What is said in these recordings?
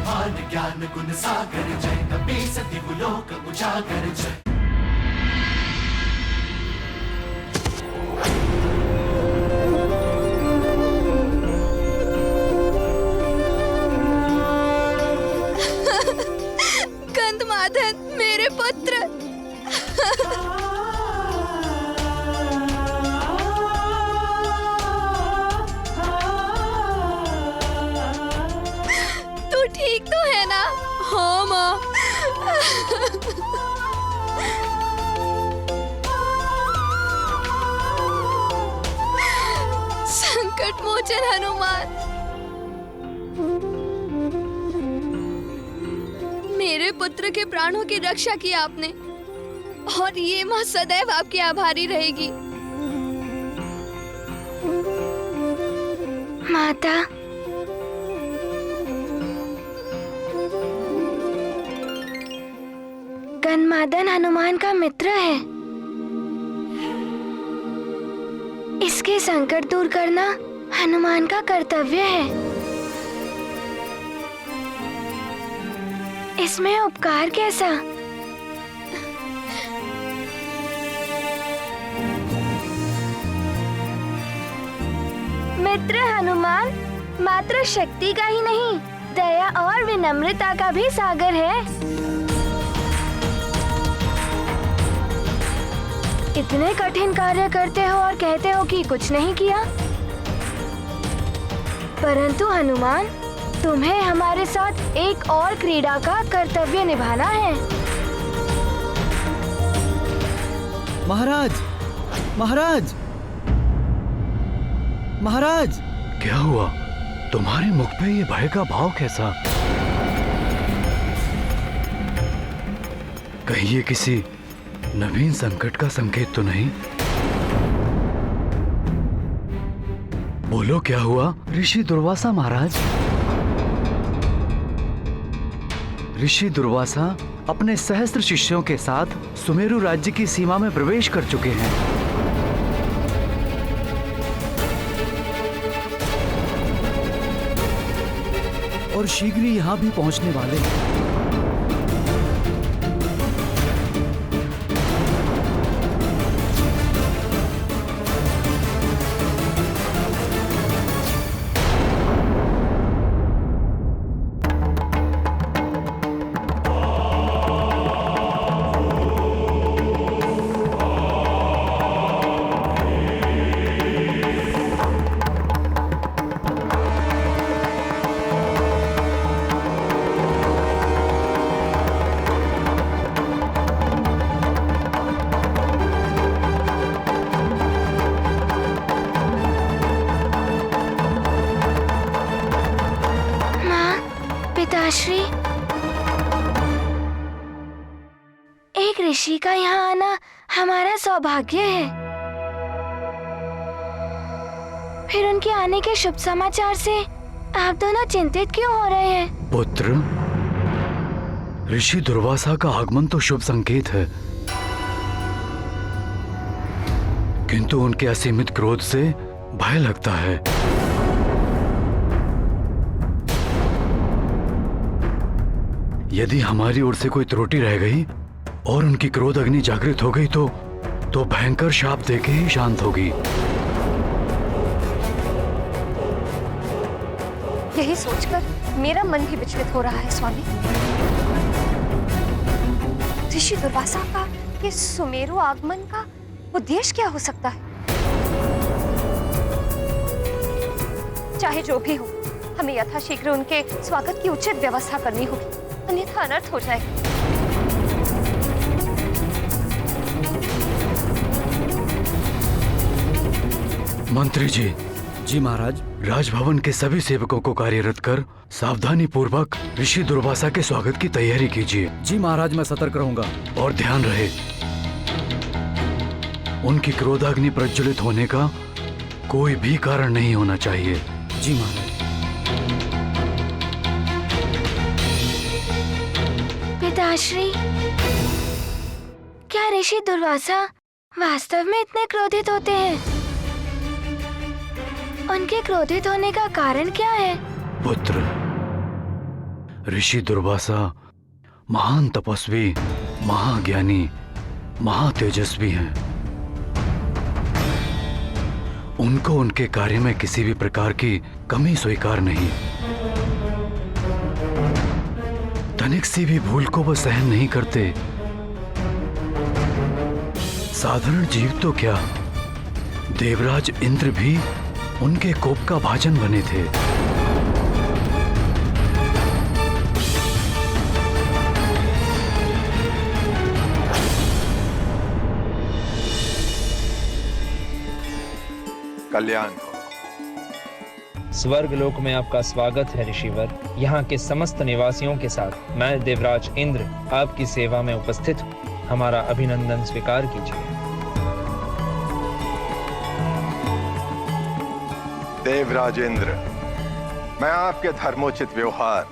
हनुमान ज्ञान गुण सागर जय, कपी सति लोक उजागर जय। गंधमादन मेरे पुत्र, तू ठीक तो है ना? हाँ माँ। संकट मोचन हनुमान, मेरे पुत्र के प्राणों की रक्षा की आपने, और ये माँ सदैव आपकी आभारी रहेगी। माता, गंधमादन हनुमान का मित्र है। इसके संकट दूर करना हनुमान का कर्तव्य है। इसमें उपकार कैसा? मित्र हनुमान मात्र शक्ति का ही नहीं, दया और विनम्रता का भी सागर है। इतने कठिन कार्य करते हो और कहते हो कि कुछ नहीं किया, परंतु हनुमान, तुम्हें हमारे साथ एक और क्रीड़ा का कर्तव्य निभाना है। महाराज, महाराज, महाराज! क्या हुआ? तुम्हारे मुख पे ये भय का भाव कैसा? कहीं ये किसी नवीन संकट का संकेत तो नहीं? बोलो क्या हुआ? ऋषि दुर्वासा महाराज, ऋषि दुर्वासा अपने सहस्त्र शिष्यों के साथ सुमेरु राज्य की सीमा में प्रवेश कर चुके हैं। और शीघ्र ही यहाँ भी पहुँचने वाले हैं। पिताश्री, एक ऋषि का यहाँ आना हमारा सौभाग्य है। फिर उनके आने के शुभ समाचार से आप दोनों चिंतित क्यों हो रहे हैं? पुत्र, ऋषि दुर्वासा का आगमन तो शुभ संकेत है, किंतु उनके असीमित क्रोध से भय लगता है। यदि हमारी ओर से कोई त्रुटि रह गई और उनकी क्रोध अग्नि जागृत हो गई तो भयंकर शाप देके ही शांत होगी। यही सोचकर मेरा मन भी विचलित हो रहा है स्वामी। ऋषि दुर्वासा का ये सुमेरु आगमन का उद्देश्य क्या हो सकता है? चाहे जो भी हो, हमें यथाशीघ्र उनके स्वागत की उचित व्यवस्था करनी होगी, अन्यथा अनर्थ हो जाएगा। मंत्री जी। जी महाराज। राजभवन के सभी सेवकों को कार्यरत कर सावधानी पूर्वक ऋषि दुर्वासा के स्वागत की तैयारी कीजिए। जी महाराज, मैं सतर्क रहूंगा। और ध्यान रहे, उनकी क्रोधाग्नि प्रज्वलित होने का कोई भी कारण नहीं होना चाहिए। जी महाराज। पिताश्री, क्या ऋषि दुर्वासा वास्तव में इतने क्रोधित होते हैं? उनके क्रोधित होने का कारण क्या है? पुत्र, ऋषि दुर्वासा महान तपस्वी, महाज्ञानी, महातेजस्वी हैं। उनको उनके कार्य में किसी भी प्रकार की कमी स्वीकार नहीं। तनिक सी भी भूल को वो सहन नहीं करते। साधारण जीव तो क्या, देवराज इंद्र भी उनके कोप का भाजन बने थे। कल्याण हो। स्वर्गलोक में आपका स्वागत है ऋषिवर। यहाँ के समस्त निवासियों के साथ मैं देवराज इंद्र आपकी सेवा में उपस्थित हूँ। हमारा अभिनंदन स्वीकार कीजिए। देवराज इंद्र, मैं आपके धर्मोचित व्यवहार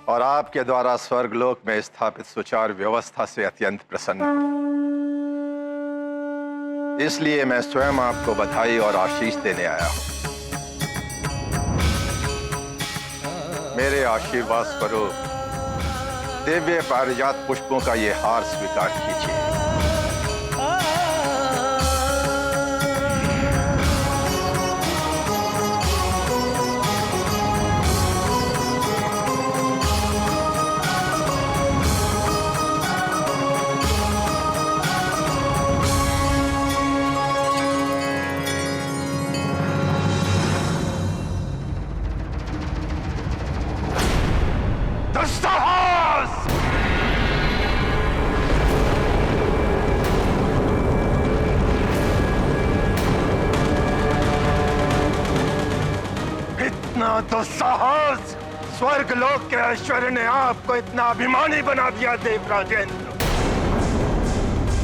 और आपके द्वारा स्वर्गलोक में स्थापित सुचारू व्यवस्था से अत्यंत प्रसन्न हूं। इसलिए मैं स्वयं आपको बधाई और आशीष देने आया हूं। मेरे आशीर्वाद स्वरूप दिव्य पारिजात पुष्पों का ये हार स्वीकार कीजिए। तो साहस! स्वर्गलोक के ऐश्वर्य ने आपको इतना अभिमानी बना दिया देवराजेंद्र।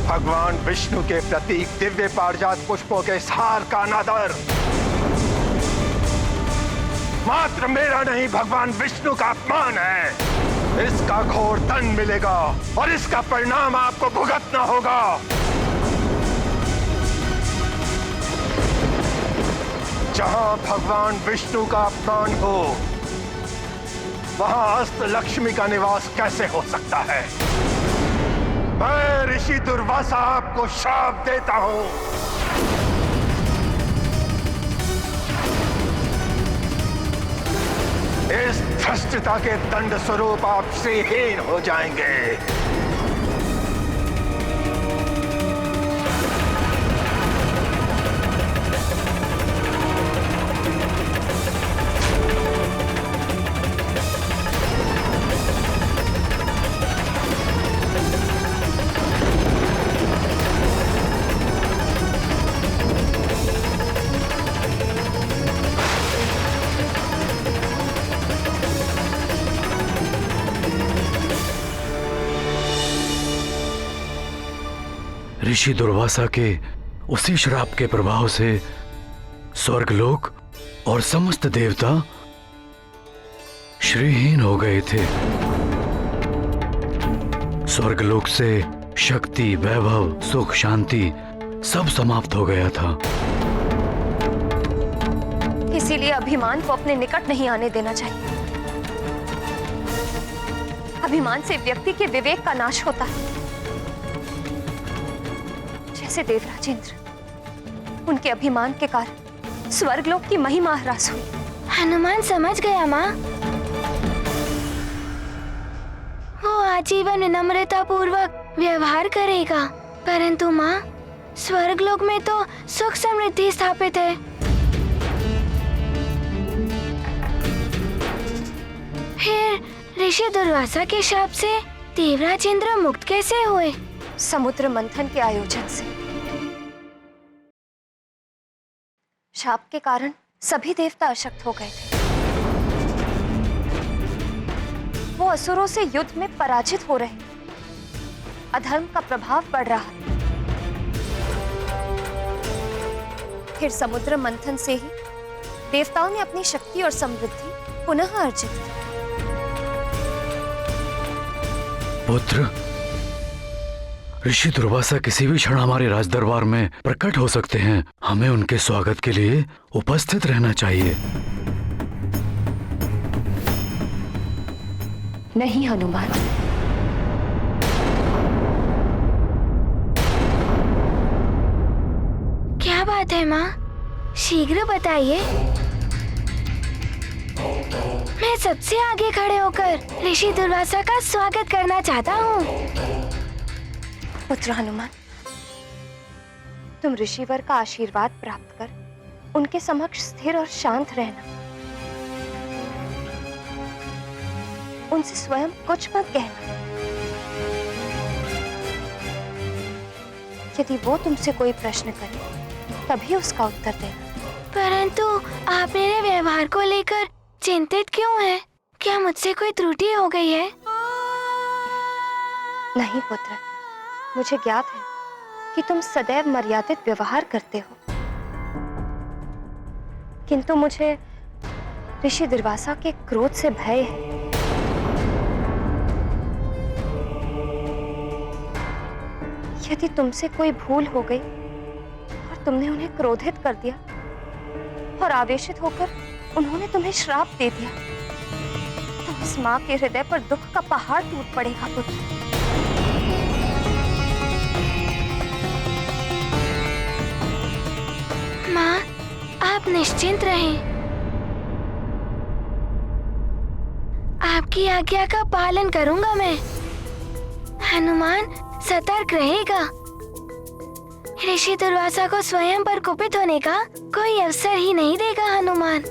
भगवान विष्णु के प्रतीक दिव्य पारिजात पुष्पों के सार का अनादर मात्र मेरा नहीं, भगवान विष्णु का अपमान है। इसका घोर दंड मिलेगा और इसका परिणाम आपको भुगतना होगा। जहां भगवान विष्णु का अपमान हो, वहां अस्त लक्ष्मी का निवास कैसे हो सकता है? मैं ऋषि दुर्वासा आपको शाप देता हूं। इस धृष्टता के दंड स्वरूप आप श्रीहीन हो जाएंगे। ऋषि दुर्वासा के उसी श्राप के प्रभाव से स्वर्गलोक और समस्त देवता श्रीहीन हो गए थे। स्वर्गलोक से शक्ति, वैभव, सुख, शांति सब समाप्त हो गया था। इसीलिए अभिमान को अपने निकट नहीं आने देना चाहिए। अभिमान से व्यक्ति के विवेक का नाश होता है। जैसे देवराज इंद्र, उनके अभिमान के कारण स्वर्गलोक की महिमा ह्रास हुई। हनुमान समझ गया माँ। वो आजीवन विनम्रता पूर्वक व्यवहार करेगा, परंतु माँ स्वर्गलोक में तो सुख समृद्धि स्थापित है। फिर ऋषि दुर्वासा के शाप से देवराज इंद्र मुक्त कैसे हुए? समुद्र मंथन के आयोजन से। शाप के कारण सभी देवता अशक्त हो गए थे। वो असुरों से युद्ध में पराजित हो रहे, अधर्म का प्रभाव बढ़ रहा। फिर समुद्र मंथन से ही देवताओं ने अपनी शक्ति और समृद्धि पुनः अर्जित की। पुत्र, ऋषि दुर्वासा किसी भी क्षण हमारे राजदरबार में प्रकट हो सकते हैं। हमें उनके स्वागत के लिए उपस्थित रहना चाहिए। नहीं हनुमान, क्या बात है माँ? शीघ्र बताइए। मैं सबसे आगे खड़े होकर ऋषि दुर्वासा का स्वागत करना चाहता हूँ। पुत्र हनुमान, तुम ऋषिवर का आशीर्वाद प्राप्त कर उनके समक्ष स्थिर और शांत रहना। उनसे स्वयं कुछ मत कहना। यदि वो तुमसे कोई प्रश्न करे तभी उसका उत्तर देना। परंतु आप मेरे व्यवहार को लेकर चिंतित क्यों हैं? क्या मुझसे कोई त्रुटि हो गई है? नहीं पुत्र, मुझे ज्ञात है कि तुम सदैव मर्यादित व्यवहार करते हो, किंतु मुझे ऋषि दुर्वासा के क्रोध से भय है। यदि तुमसे कोई भूल हो गई और तुमने उन्हें क्रोधित कर दिया और आवेशित होकर उन्होंने तुम्हें श्राप दे दिया, तो उस माँ के हृदय पर दुख का पहाड़ टूट पड़ेगा पुत्र। माँ, आप निश्चिंत रहें। आपकी आज्ञा का पालन करूंगा मैं। हनुमान सतर्क रहेगा। ऋषि दुर्वासा को स्वयं पर कुपित होने का कोई अवसर ही नहीं देगा हनुमान।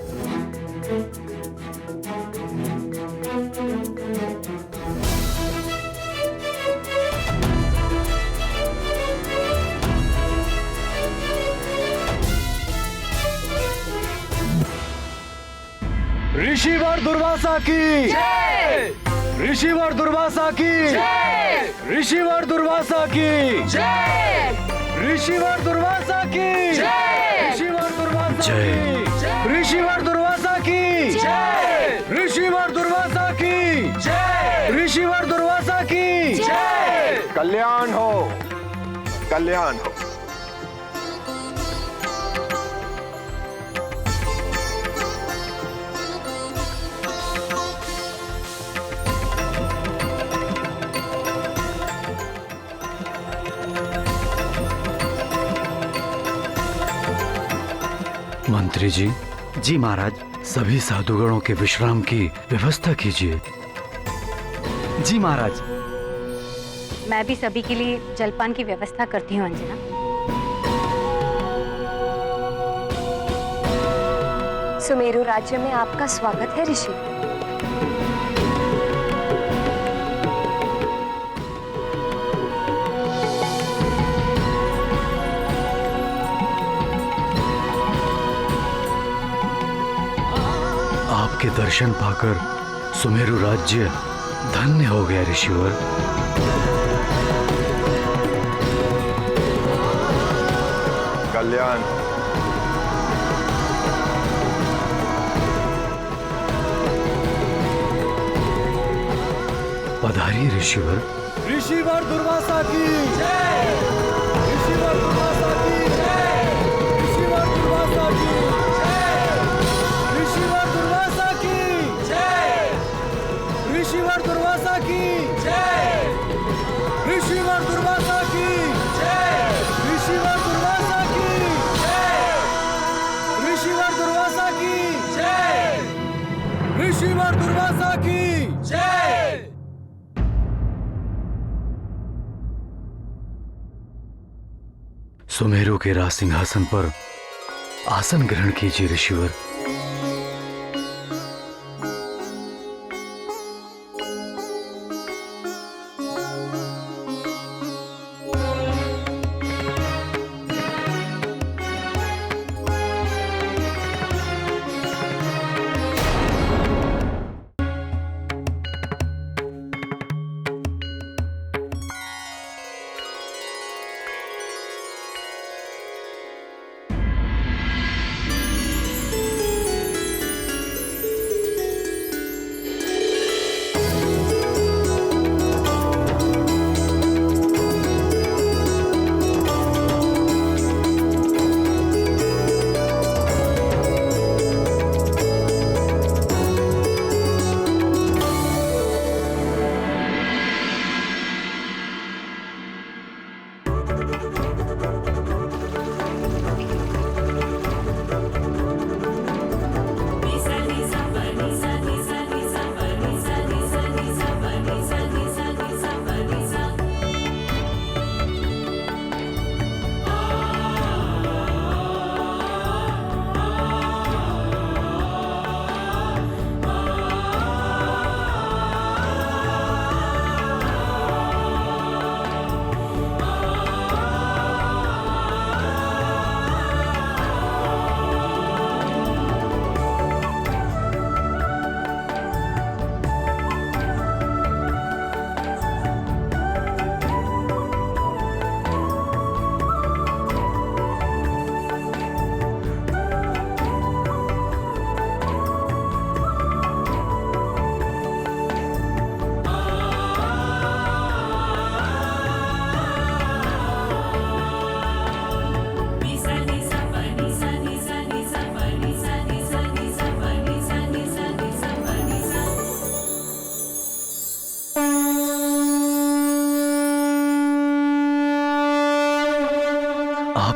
ऋषिवर दुर्वासा की जय! ऋषिवर दुर्वासा की जय! ऋषिवर दुर्वासा की जय! ऋषिवर दुर्वासा की जय! ऋषिवर दुर्वासा की ऋषिवर दुर्वासा की जय! ऋषिवर दुर्वासा की जय! ऋषिवर दुर्वासा की जय! कल्याण हो, कल्याण हो। मंत्री जी, जी महाराज। सभी साधुगणों के विश्राम की व्यवस्था कीजिए। जी महाराज। मैं भी सभी के लिए जलपान की व्यवस्था करती हूँ अंजना। सुमेरु राज्य में आपका स्वागत है ऋषि। आपके दर्शन पाकर सुमेरु राज्य धन्य हो गया ऋषिवर। कल्याण। पधारिए ऋषिवर। ऋषिवर दुर्वासा की जय! ऋषिवर दुर्वासा की जय! ऋषिवर दुर्वासा की जय! ऋषिवर दुर्वासा की जय! ऋषिवर दुर्वासा की जय! ऋषिवर दुर्वासा की जय! ऋषिवर दुर्वासा की जय! ऋषिवर दुर्वासा की जय! ऋषिवर दुर्वासा की जय! सुमेरु के राज सिंहासन पर आसन ग्रहण कीजिए ऋषिवर।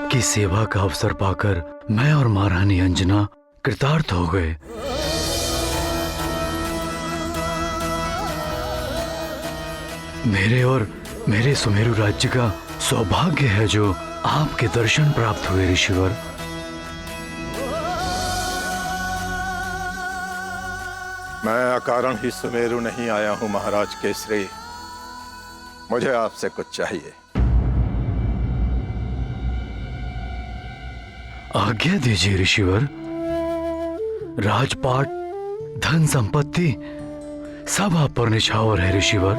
आपकी सेवा का अवसर पाकर मैं और महारानी अंजना कृतार्थ हो गए। मेरे और मेरे सुमेरु राज्य का सौभाग्य है जो आपके दर्शन प्राप्त हुए ऋषिवर। मैं अकारण ही सुमेरु नहीं आया हूं महाराज केसरी। मुझे आपसे कुछ चाहिए। आज्ञा दीजिए ऋषिवर। राजपाट, धन संपत्ति सब आप पर निछावर है ऋषिवर।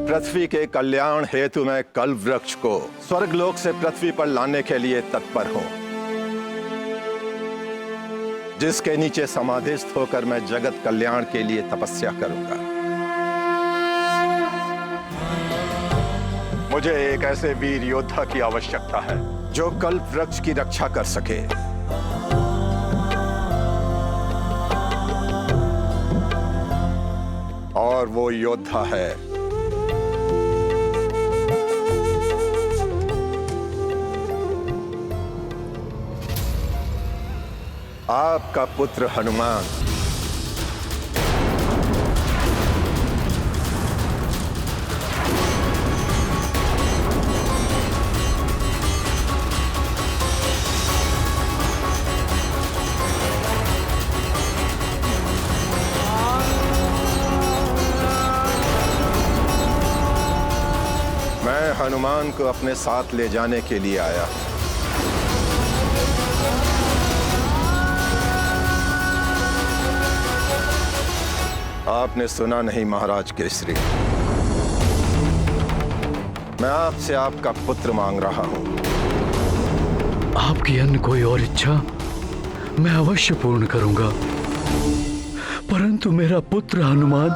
पृथ्वी के कल्याण हेतु मैं कल्प वृक्ष को स्वर्गलोक से पृथ्वी पर लाने के लिए तत्पर हूं, जिसके नीचे समाधिस्थ होकर मैं जगत कल्याण के लिए तपस्या करूंगा। मुझे एक ऐसे वीर योद्धा की आवश्यकता है जो कल्प वृक्ष की रक्षा कर सके। और वो योद्धा है आपका पुत्र हनुमान। मैं हनुमान को अपने साथ ले जाने के लिए आया हूं। आपने सुना नहीं महाराज केसरी, मैं आपसे आपका पुत्र मांग रहा हूं। आपकी अन्य कोई और इच्छा मैं अवश्य पूर्ण करूंगा, परंतु मेरा पुत्र हनुमान,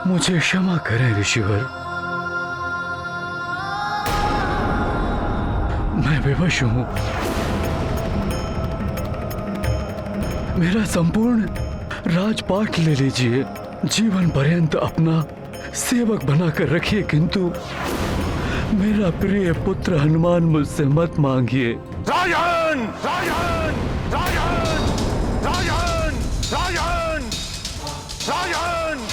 मुझे क्षमा करें ऋषिवर। मैं विवश हूं। मेरा संपूर्ण राजपाट ले लीजिए, जीवन पर्यंत अपना सेवक बनाकर रखिए, किंतु मेरा प्रिय पुत्र हनुमान मुझसे मत मांगिए। राजन! राजन! राजन! राजन! राजन! राजन!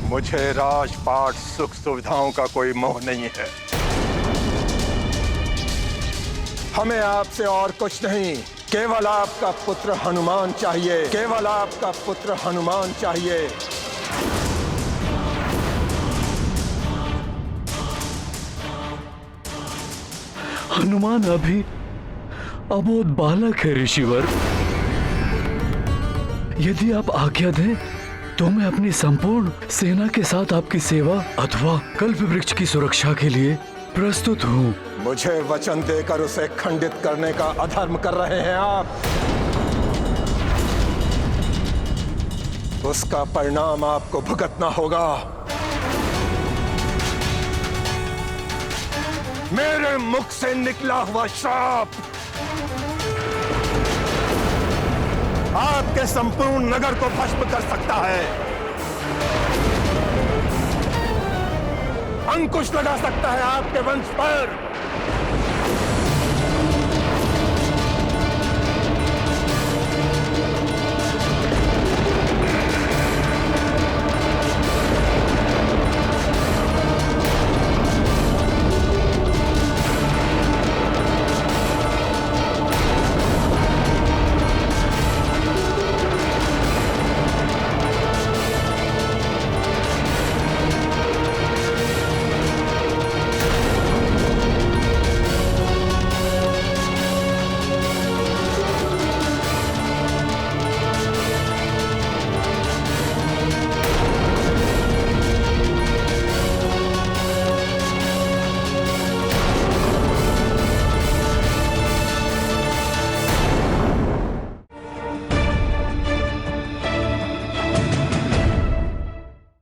मुझे राजपाट सुख सुविधाओं का कोई मोह नहीं है। हमें आपसे और कुछ नहीं, केवल आपका पुत्र हनुमान चाहिए। केवल आपका पुत्र हनुमान चाहिए। हनुमान अभी अबोध बालक है ऋषिवर। यदि आप आज्ञा दें तो मैं अपनी संपूर्ण सेना के साथ आपकी सेवा अथवा कल्प वृक्ष की सुरक्षा के लिए प्रस्तुत हूँ। मुझे वचन देकर उसे खंडित करने का अधर्म कर रहे हैं आप। उसका परिणाम आपको भुगतना होगा। मेरे मुख से निकला हुआ श्राप आपके संपूर्ण नगर को भस्म कर सकता है, अंकुश लगा सकता है आपके वंश पर।